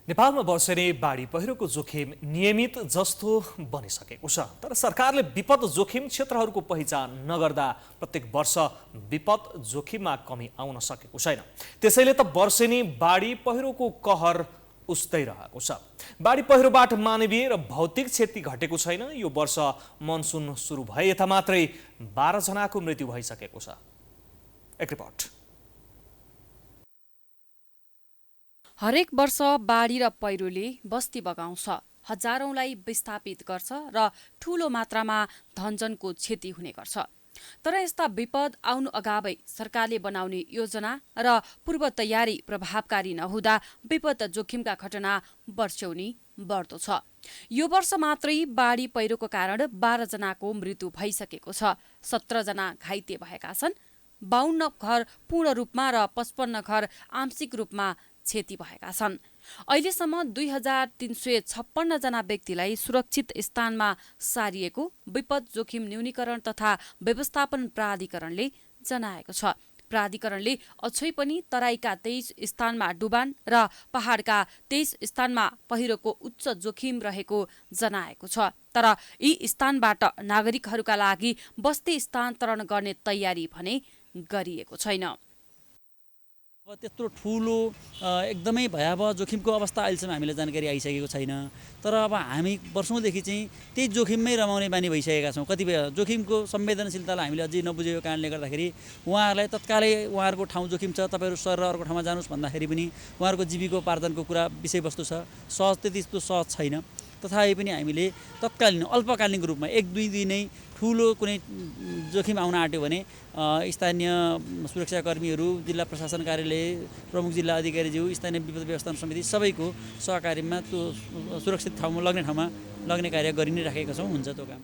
नेपालमा वर्षेनी बाढी पहिरोको जोखिम नियमित जस्तो बनिसकेको छ, तर सरकारले विपद जोखिम क्षेत्रहरूको पहिचान नगर्दा प्रत्येक वर्ष विपद जोखिममा कमी आउन सकेको छैन। त्यसैले त वर्षेनी बाढी पहिरोको कहर उस्तै रहेको छ। बाढी पहिरोबाट मानवीय र भौतिक क्षति घटेको छैन। यो वर्ष मनसुन सुरु भए यता मात्रै 12 जनाको मृत्यु भइसकेको छ। एक रिपोर्ट। हरेक वर्ष बाढी र पहिरोले बस्ती बगाउँछ, हजारौंलाई विस्थापित गर्छ र ठूलो मात्रामा धनजनको क्षति हुने गर्छ। तर यस्ता विपद आउनु अगावै सरकारले बनाउने योजना र पूर्व तयारी प्रभावकारी नहुँदा विपद जोखिमका घटना वर्षौनी बढ्दो छ। यो वर्ष मात्रै बाढी पहिरोको कारण 12 जनाको मृत्यु भइसकेको छ। 17 जना घाइते भएका छन्। 52 घर पूर्ण रूपमा र 55 घर आंशिक रूपमा क्षति भएका छन्। अहिलेसम्म 2356 जना व्यक्तिलाई सुरक्षित स्थानमा सारिएको विपद जोखिम न्यूनीकरण तथा व्यवस्थापन प्राधिकरणले जनाएको छ। प्राधिकरणले अझै पनि तराईका 23 स्थानमा डुबान र पहाड़का 23 स्थानमा पहिरोको उच्च जोखिम रहेको जनाएको छ। तर यी स्थानबाट नागरिकहरूका लागि बस्ती स्थानान्तरण गर्ने तयारी भने गरिएको छैन। अब त्यत्रो ठुलो एकदमै भयावह जोखिमको अवस्था अहिलेसम्म हामीलाई जानकारी आइसकेको छैन। तर अब हामी वर्षौँदेखि चाहिँ त्यही जोखिममै रमाउने बानी भइसकेका छौँ। कतिपय जोखिमको संवेदनशीलतालाई हामीले अझै नबुझेको कारणले गर्दाखेरि उहाँहरूलाई तत्कालै उहाँहरूको ठाउँ जोखिम छ, तपाईँहरू सर अर्को ठाउँमा जानुहोस् भन्दाखेरि पनि उहाँहरूको जीविकोपार्जनको कुरा विषयवस्तु छ, सहज त्यस्तो सहज छैन। तथापि पनि हामीले तत्कालीन अल्पकालीन रूपमा 1-2 दिनै ठुलो कुनै जोखिम आउन आँट्यो भने स्थानीय सुरक्षाकर्मीहरू, जिल्ला प्रशासन कार्यालय, प्रमुख जिल्ला अधिकारीज्यू, स्थानीय विपद व्यवस्थापन समिति सबैको सहकार्यमा त्यो सुरक्षित ठाउँमा लग्ने कार्य गरि नै राखेका छौँ। हुन्छ त्यो काम।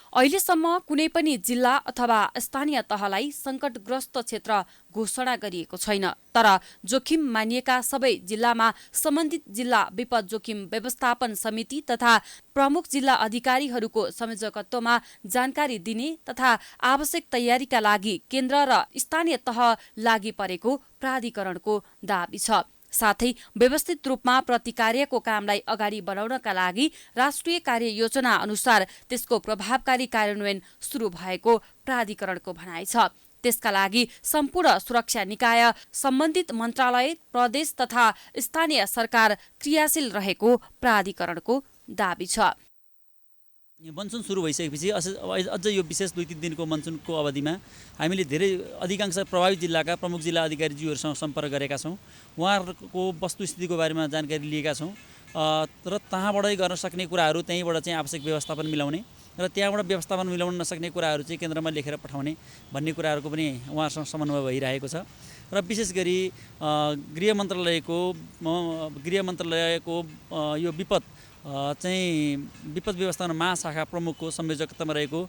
अहिलेसम्म कुनै पनि जिल्ला अथवा स्थानीय तहलाई संकटग्रस्त क्षेत्र घोषणा गरिएको छैन। तर जोखिम मानिएका सबै जिल्लामा सम्बन्धित जिल्ला विपद जोखिम व्यवस्थापन समिति तथा प्रमुख जिल्ला अधिकारीहरूको संयोजकत्वमा जानकारी दिने तथा आवश्यक तयारीका लागि केन्द्र र स्थानीय तह लागि परेको प्राधिकरणको दाबी छ। साथै व्यवस्थित रूपमा प्रतिकार्यको कामलाई अगाडि बढाउनका लागि राष्ट्रिय कार्ययोजना अनुसार त्यसको प्रभावकारी कार्यान्वयन सुरु भएको प्राधिकरणको भनाइ छ। त्यसका लागि सम्पूर्ण सुरक्षा निकाय, सम्बन्धित मन्त्रालय, प्रदेश तथा स्थानीय सरकार क्रियाशील रहेको प्राधिकरणको दाबी छ। मनसुन सुरु भइसकेपछि अझ यो विशेष 2-3 दिनको मनसुनको अवधिमा हामीले धेरै अधिकांश प्रभावित जिल्लाका प्रमुख जिल्ला अधिकारीज्यूहरूसँग सम्पर्क गरेका छौँ। उहाँहरूको वस्तुस्थितिको बारेमा जानकारी लिएका छौँ र तहाँबाटै गर्न सक्ने कुराहरू त्यहीँबाट चाहिँ आवश्यक व्यवस्थापन मिलाउने र त्यहाँबाट व्यवस्थापन मिलाउन नसक्ने कुराहरू चाहिँ केन्द्रमा लेखेर पठाउने भन्ने कुराहरूको पनि उहाँसँग समन्वय भइरहेको छ। र विशेष गरी गृह मन्त्रालयको यो विपद व्यवस्थापन महाशाखा प्रमुखको संयोजकत्वमा रहेको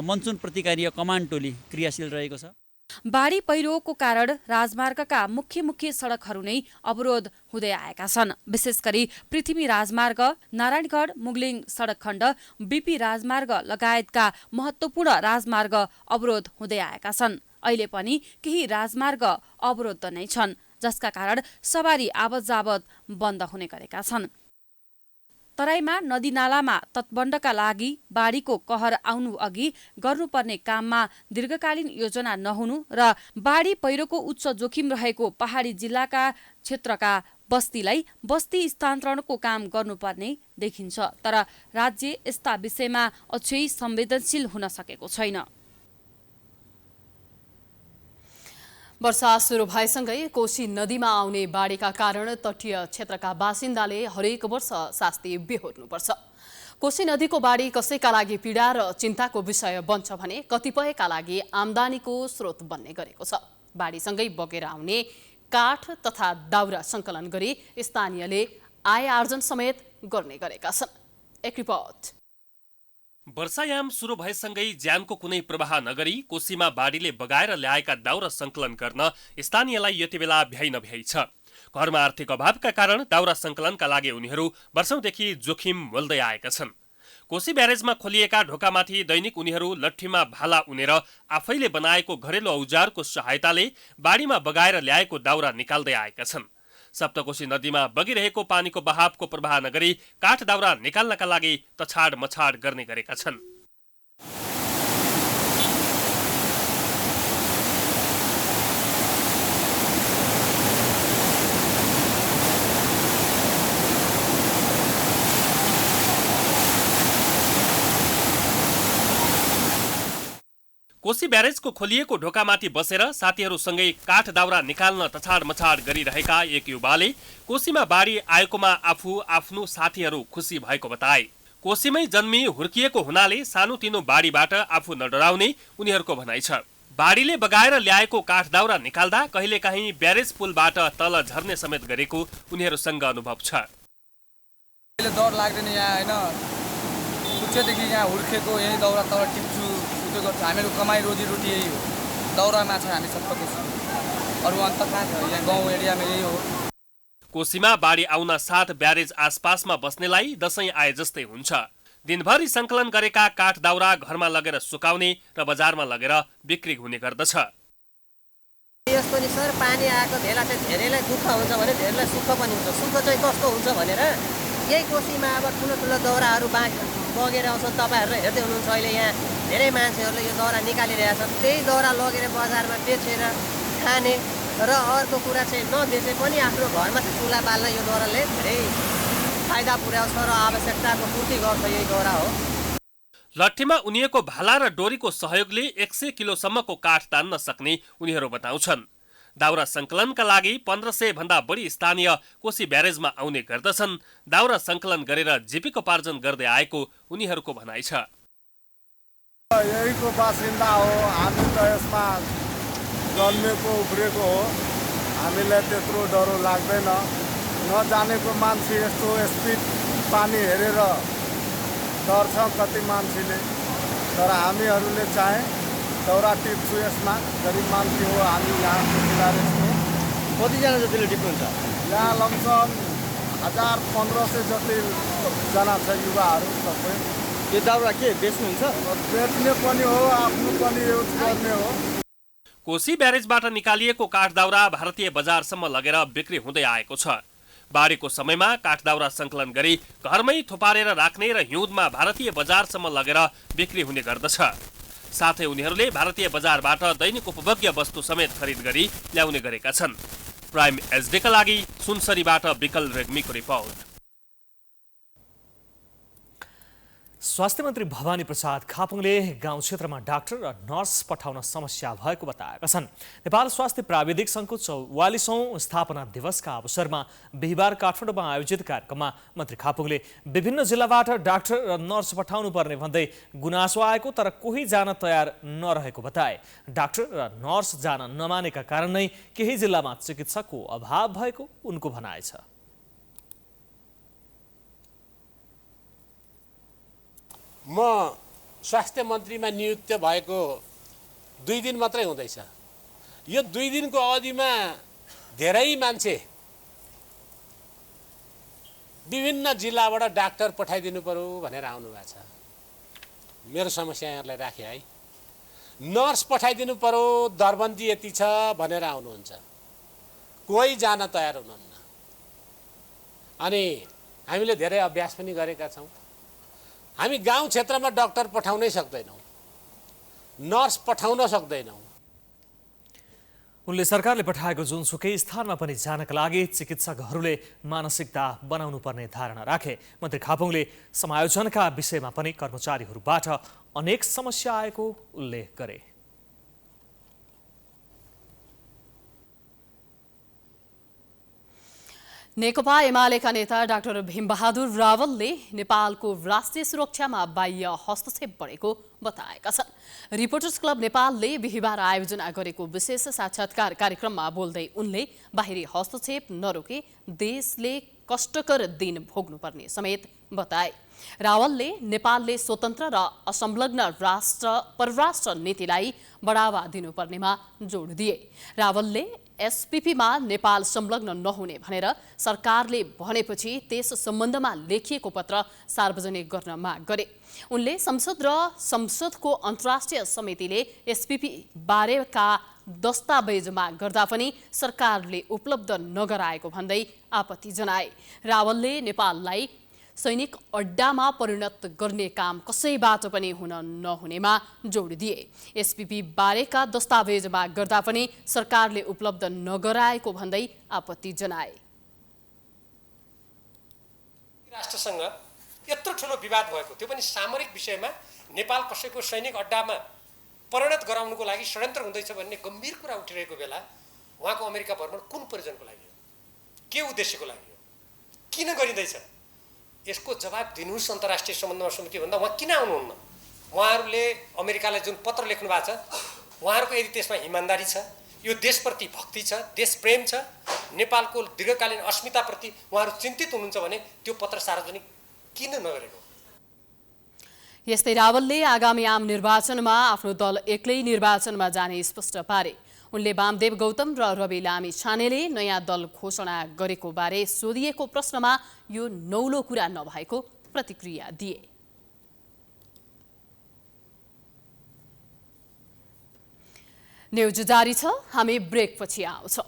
मनसुन प्रतिकार्य कमान्ड टोली क्रियाशील रहेको छ। बाढी पहिरोको कारण राजमार्गका मुख्य सडकहरू नै अवरोध हुँदै आएका छन्। विशेष गरी पृथ्वी राजमार्ग, नारायणगढ मुगलिङ सडक खण्ड, बीपी राजमार्ग लगायतका महत्त्वपूर्ण राजमार्ग अवरोध हुँदै आएका छन्। अहिले पनि केही राजमार्ग अवरोध नै छन्, जसका कारण सवारी आवत जावत बन्द हुने गरेका छन्। तराईमा नदीनालामा तटबन्धका लागि बाढीको कहर आउनु अघि गर्नुपर्ने काममा दीर्घकालीन योजना नहुनु र बाढी पहिरोको उच्च जोखिम रहेको पहाडी जिल्लाका क्षेत्रका बस्तीलाई बस्ती स्थानान्तरणको काम गर्नुपर्ने देखिन्छ। तर राज्य यस्ता विषयमा अझै संवेदनशील हुन सकेको छैन। वर्षा सुरु भएसँगै कोशी नदीमा आउने बाढीका कारण तटीय क्षेत्रका बासिन्दाले हरेक वर्ष शास्ति बेहोर्नुपर्छ। कोशी नदीको बाढी कसैका लागि पीडा र चिन्ताको विषय बन्छ भने कतिपयका लागि आम्दानीको स्रोत बन्ने गरेको छ। बाढीसँगै बगेर आउने काठ तथा दाउरा सङ्कलन गरी स्थानीयले आय आर्जन समेत गर्ने गरेका छन्। एक रिपोर्ट। वर्षायाम सुरु भएसँगै ज्यानको कुनै प्रवाह नगरी कोशीमा बाढीले बगाएर ल्याएका दाउरा सङ्कलन गर्न स्थानीयलाई यति बेला भ्याइ नभ्याइ छ। घरमा आर्थिक अभावका कारण दाउरा सङ्कलनका लागि उनीहरू वर्षौंदेखि जोखिम मोल्दै आएका छन्। कोशी ब्यारेजमा खोलिएका ढोकामाथि दैनिक उनीहरू लट्ठीमा भाला उनेर आफैले बनाएको घरेलु औजारको सहायताले बाढीमा बगाएर ल्याएको दाउरा निकाल्दै आएका छन्। सप्तकोशी नदीमा बगिरहेको पानीको बहावको प्रवाह नगरी काठ दाउरा निकाल्नका लागि तछाड मछाड गर्ने गरेका छन्। कोशी ब्यारेजको खोलिएको ढोकामाथि बसेर साथीहरूसँगै काठ दाउरा निकाल्न तछाड मछाड गरिरहेका एक युवाले कोशीमा बाढी आएकोमा आफू आफ्नो साथीहरू खुसी भएको बताए। कोशीमै जन्मी हुर्किएको हुनाले सानोतिनो बाढीबाट आफू नडराउने उनीहरूको भनाइ छ। बाढीले बगाएर ल्याएको काठ दाउरा निकाल्दा कहिलेकाहीँ ब्यारेज पुलबाट तल झर्ने समेत गरेको उनीहरूसँग अनुभव छ। डर लाग्दैन यहाँ हैन, कुचेदेखि यहाँ हुर्केको यही दाउरा तल टिप्छु, हामीहरू कमाइ रोजीरोटी यही हो, दाउरामा छ हामी सबैको, अरू अन्त कहाँ छ, यहाँ गाउँ एरियामा यही हो। कोशीमा बाढी आउन साथ ब्यारेज आसपासमा बस्नेलाई दशैं आए जस्तै हुन्छ। दिनभरि संकलन गरेका काठ दाउरा घरमा लगेर सुकाउने र बजारमा लगेर बिक्री हुने गर्दछ। यस्तो नि सर, पानी आएको बेला चाहिँ धेरैलाई दुःख हुन्छ भने धेरैलाई सुख पनि हुन्छ। सुख चाहिँ कस्तो हुन्छ भनेर यही कोशीमा अब ठुलो ठुलो दाउराहरू बगेर आउँछ। तपाईँहरू हेर्दै हुनुहुन्छ अहिले यहाँ धेरै मान्छेहरूले यो दाउरा निकालिरहेका छन्। त्यही दाउरा लगेर बजारमा बेचेर खाने र अर्को कुरा चाहिँ नबेचे पनि आफ्नो घरमा चाहिँ चुला बाल्न यो दाउराले धेरै फाइदा पुर्याउँछ र आवश्यकताको पूर्ति गर्छ। यही दाउरा हो। लट्ठीमा उनिएको भाला र डोरीको सहयोगले 100 किलोसम्मको काठ तान्न सक्ने उनीहरू बताउँछन्। दाउरा संकलनका लागि 1500 भन्दा बढी स्थानीय कोशी ब्यारेजमा आउने गर्दछन्। दाउरा संकलन गरेर जीविकोपार्जन गर्दै आएको उनीहरूको भनाइ छ। यहीको बासिन्दा हो हामी, त यसमा जन्मेको उब्रेको हो, हामीलाई त्यत्रो डरो लाग्दैन। नजानेको मान्छे यस्तो स्पिड पानी हेरेर डर्छ कति मान्छेले, तर हामीहरूले चाहिँ दाउरा टिप्छु। यसमा गरिब मान्छे हो हामी, यहाँ ब्यारेजको। कतिजना जतिले टिप्नुहुन्छ? यहाँ लमसम 1500 जति जना छ युवाहरू सबै। यो दाउरा के बेच्नुहुन्छ? बेच्ने पनि हो, आफ्नो पनि युज गर्ने हो। कोशी ब्यारेजबाट निकालिएको काठ दाउरा भारतीय बजारसम्म लगेर बिक्री हुँदै आएको छ। बाढीको समयमा काठ दाउरा संकलन गरी घरमै थुपारेर राख्ने र हिउँदमा भारतीय बजारसम्म लगेर बिक्री हुने गर्दछ। साथै उनीहरूले भारतीय बजारबाट दैनिक उपभोग्य वस्तु समेत खरिद गरी ल्याउने गरेका छन्। प्राइम एचडीका लागि सुनसरीबाट विकल रेग्मीको रिपोर्ट। स्वास्थ्य मन्त्री भवानी प्रसाद खापुङले गाउँ क्षेत्रमा डाक्टर र नर्स पठाउन समस्या भएको बताएका छन्। नेपाल स्वास्थ्य प्राविधिक सङ्घको 44औं स्थापना दिवसका अवसरमा बिहिबार काठमाडौँमा आयोजित कार्यक्रममा मन्त्री खापुङले विभिन्न जिल्लाबाट डाक्टर र नर्स पठाउनु पर्ने भन्दै गुनासो आएको तर कोही जान तयार नरहेको बताए। डाक्टर र नर्स जान नमानेका कारण नै केही जिल्लामा चिकित्सकको अभाव भएको उनको भनाइ छ। म स्वास्थ्य मन्त्रीमा नियुक्त भएको 2 दिन मात्रै हुँदैछ। यो 2 दिनको अवधिमा धेरै मान्छे विभिन्न जिल्लाबाट डाक्टर पठाइदिनु पर्यो भनेर आउनु भएको छ। मेरो समस्या यहाँलाई राखेँ है। नर्स पठाइदिनु पर्यो, दरबन्दी यति छ भनेर आउनुहुन्छ। कोही जान तयार हुनुहुन्न। अनि हामीले धेरै अभ्यास पनि गरेका छौँ। हामी गाउँ क्षेत्रमा डाक्टर पठाउनै सक्दैनौँ, नर्स पठाउन सक्दैनौँ। उनले सरकारले पठाएको जुनसुकै स्थानमा पनि जानका लागि चिकित्सकहरूले मानसिकता बनाउनु पर्ने धारणा राखे। मन्त्री खापुङले समायोजनका विषयमा पनि कर्मचारीहरूबाट अनेक समस्या आएको उल्लेख गरे। नेकपा एमालेका नेता डाक्टर भीमबहादुर रावलले नेपालको राष्ट्रिय सुरक्षामा बाह्य हस्तक्षेप बढेको बताएका छन्। रिपोर्टर्स क्लब नेपालले बिहिबार आयोजना गरेको विशेष साक्षात्कार कार्यक्रममा बोल्दै उनले बाहिरी हस्तक्षेप नरोके देशले कष्टकर दिन भोग्नुपर्ने समेत बताए। रावलले नेपालले स्वतन्त्र र असंलग्न परराष्ट्र नीतिलाई बढावा दिनुपर्नेमा जोड दिए। रावलले एसपीपीमा नेपाल संलग्न नहुने भनेर सरकारले भनेपछि त्यस सम्बन्धमा लेखिएको पत्र सार्वजनिक गर्न माग गरे। उनले संसद र संसदको अन्तर्राष्ट्रिय समितिले एसपीपी बारेका दस्तावेज माग गर्दा पनि सरकारले उपलब्ध नगराएको भन्दै आपत्ति जनाए। रावलले नेपाललाई सैनिक अड्डामा परिणत गर्ने काम कसैबाट पनि हुन नहुनेमा जोड दिए। एसपीपी बारेका दस्तावेज माग गर्दा पनि सरकारले उपलब्ध नगराएको भन्दै आपत्ति जनाए। राष्ट्रसँग यत्रो ठुलो विवाद भएको, त्यो पनि सामरिक विषयमा नेपाल कसैको सैनिक अड्डामा परिणत गराउनुको लागि षड्यन्त्र हुँदैछ भन्ने गम्भीर कुरा उठिरहेको बेला उहाँको अमेरिका भ्रमण कुन प्रयोजनको लागि हो, के उद्देश्यको लागि हो, किन गरिँदैछ, यसको जवाब दिनुहोस्। अन्तर्राष्ट्रिय सम्बन्धमा समिति भन्दा उहाँ किन आउनुहुन्न? उहाँहरूले अमेरिकालाई जुन पत्र लेख्नु भएको छ, उहाँहरूको यदि त्यसमा इमान्दारी छ, यो देशप्रति भक्ति छ, देशप्रेम छ, नेपालको दीर्घकालीन अस्मिताप्रति उहाँहरू चिन्तित हुनुहुन्छ भने त्यो पत्र सार्वजनिक किन नगरेको? यस्तै रावलले आगामी आम निर्वाचनमा आफ्नो दल एक्लै निर्वाचनमा जाने स्पष्ट पारे। उनले वामदेव गौतम र रवि लामी छानेले नयाँ दल घोषणा गरेको बारे सोधिएको प्रश्नमा यो नौलो कुरा नभएको प्रतिक्रिया दिए। न्यूज जारी छ, हामी ब्रेकपछि आउँछौँ।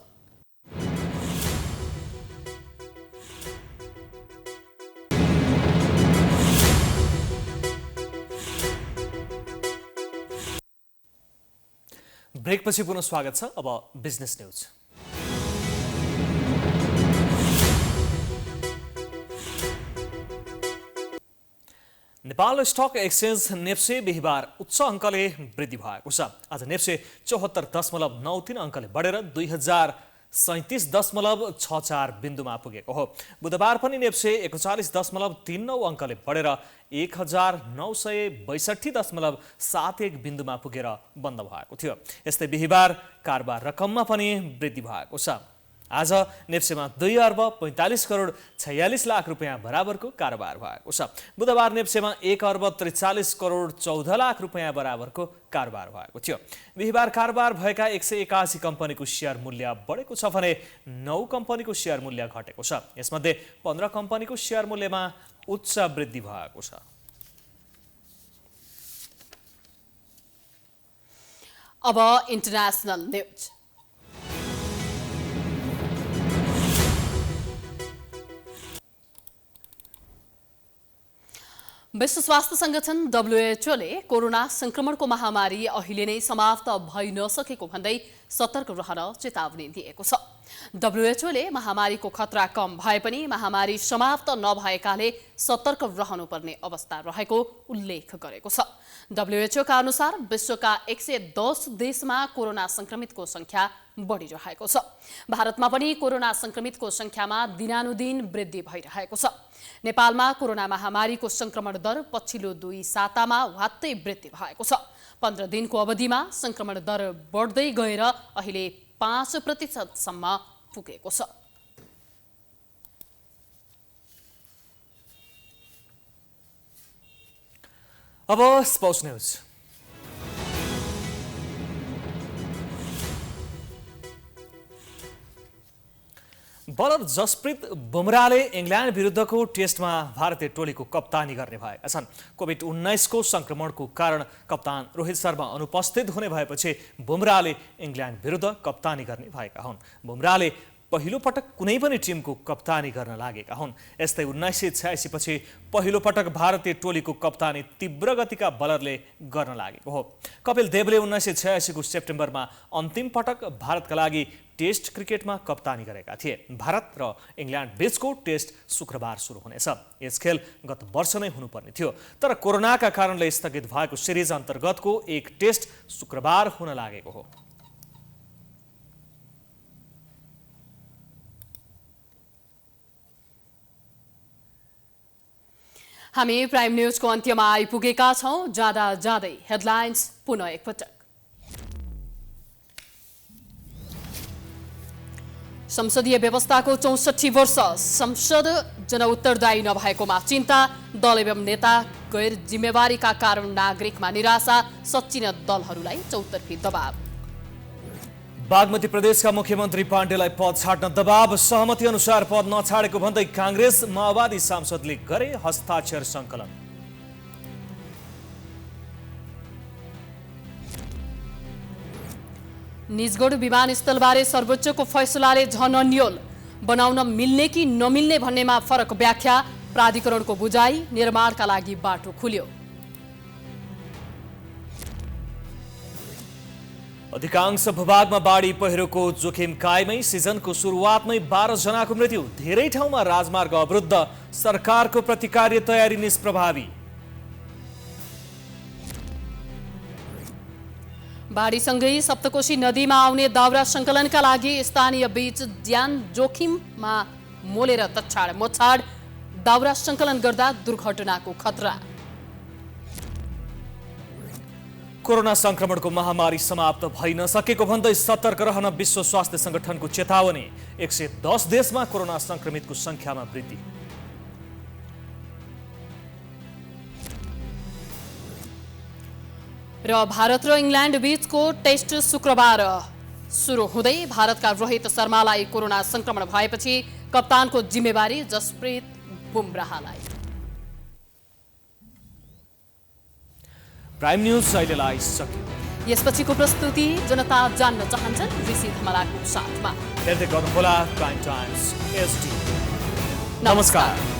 ब्रेकपछि पुनः स्वागत छ। अब business news. Nepal stock exchange NEPSE बिहिबार उच्च अङ्कले वृद्धि भएको छ। आज नेप्से 74.93 अङ्कले बढेर 2037.64 बिन्दुमा पुगेको हो। बुधबार पनि नेप्से 41.39 अङ्कले बढेर 1962.71 बिन्दुमा पुगेर बन्द भएको थियो। यस्तै बिहिबार कारोबार रकममा पनि वृद्धि भएको छ। आज नेप्सेमा 2 अर्ब 45 करोड 46 लाख रुपियाँ बराबरको कारोबार भएको छ। बुधबार नेप्सेमा 1 अर्ब 43 करोड 14 लाख रुपियाँ बराबरको कारोबार भएको थियो। बिहिबार कारोबार भएका 181 कम्पनीको सेयर मूल्य बढेको छ भने 9 कम्पनीको सेयर मूल्य घटेको छ। यसमध्ये 15 कम्पनीको सेयर मूल्यमा उच्च वृद्धि भएको छ। अब इन्टरनेसनल न्यूज। विश्व स्वास्थ्य संगठन WHOले कोरोना संक्रमणको महामारी अहिले नै समाप्त भइ नसकेको भन्दै सतर्क रहन चेतावनी दिएको छ। WHOले महामारीको खतरा कम भए पनि महामारी समाप्त नभएकाले सतर्क रहनुपर्ने अवस्था रहेको उल्लेख गरेको छ। WHOका अनुसार विश्वका 110 देशमा कोरोना संक्रमितको संख्या बढिरहेको छ। भारतमा पनि कोरोना संक्रमितको संख्यामा दिनानुदिन वृद्धि भइरहेको छ। नेपालमा कोरोना महामारीको संक्रमण दर पछिल्लो 2 सातामा वात्तै वृद्धि भएको छ। 15 दिनको अवधिमा संक्रमण दर बढ्दै गएर अहिले 5% सम्म पुगेको छ। अब sports news. Bowler Jasprit बुमराले England विरुद्धको टेस्टमा भारतीय टोलीको कप्तानी गर्ने भएका छन्। कोभिड-19 को संक्रमणको कारण कप्तान रोहित शर्मा अनुपस्थित हुने भएपछि बुमराले इंग्ल्यान्ड विरुद्ध कप्तानी गर्ने भएका हुन्। बुमराले पहिलो पटक कुनै पनि टिमको कप्तानी गर्न लागेका हुन्। यस्तै 1986 पछि पहिलो पटक भारतीय टोलीको कप्तानी तीव्र गतिका बलरले गर्न लागेको हो। कपिल देवले 1986 को सेप्टेम्बरमा अन्तिम पटक भारतका लागि टेस्ट क्रिकेटमा कप्तानी गरेका थिए। भारत र इंग्ल्यान्ड बीचको टेस्ट शुक्रबार सुरु हुनेछ। यस खेल गत वर्ष नै हुनुपर्ने थियो, तर कोरोनाका कारणले स्थगित भएको सिरिज अन्तर्गतको एक टेस्ट शुक्रबार हुन लागेको हो। हामी प्राइम न्यूजको अन्त्यमा आइपुगेका छौं। जाँदा जाँदै हेडलाइन्स पुनः एकपटक। संसदीय व्यवस्थाको 64 वर्ष संसद जनउत्तरदायी नभएकोमा चिन्ता। दल एवं नेता गैर जिम्मेवारीका कारण नागरिकमा निराशा। सच्चिन दलहरूलाई चौतर्फी दबाव। बागमती प्रदेशका मुख्यमन्त्री पाण्डेलाई पद छाड्न दबाव। सहमति अनुसार पद नछाडेको भन्दै कांग्रेस माओवादी सांसदले गरे हस्ताक्षर संकलन। निजगढ विमानस्थलबारे सर्वोच्चको फैसलाले झन अन्यल बनाउन मिल्ने कि नमिल्ने भन्नेमा फरक व्याख्या प्राधिकरणको बुझाइ निर्माणका लागि बाटो खुल्यो। अधिकांश भूभागमा बाढी पहिरोको जोखिम कायमै सिजनको सुरुवातमै 12 जनाको मृत्यु धेरै ठाउँमा राजमार्ग अवरुद्ध सरकारको प्रतिकार्य तयारी निष्प्रभावी। बाढीसँगै सप्तकोशी नदीमा आउने दाउरा सङ्कलनका लागि स्थानीय बीच ज्यान जोखिममा मोलेर तछाड मोछाड दाउरा सङ्कलन गर्दा दुर्घटनाको खतरा। कोरोना संक्रमणको महामारी समाप्त भइ नसकेको भन्दै सतर्क रहन विश्व स्वास्थ्य संगठनको चेतावनी। 110 देशमा कोरोना संक्रमितको संख्यामा वृद्धि। र भारत र इङ्ल्यान्ड बीचको टेस्ट शुक्रबार सुरु हुँदै भारतका रोहित शर्मालाई कोरोना संक्रमण भएपछि कप्तानको जिम्मेवारी जसप्रीत बुमराहलाई। प्राइम न्यूज अहिलेलाई सकियो। यसपछिको प्रस्तुति जनता जान्न चाहन्छन् ऋषि धमलाको साथमा। हेर्दै गर्नुहोला प्राइम टाइम्स एसडी। नमस्कार।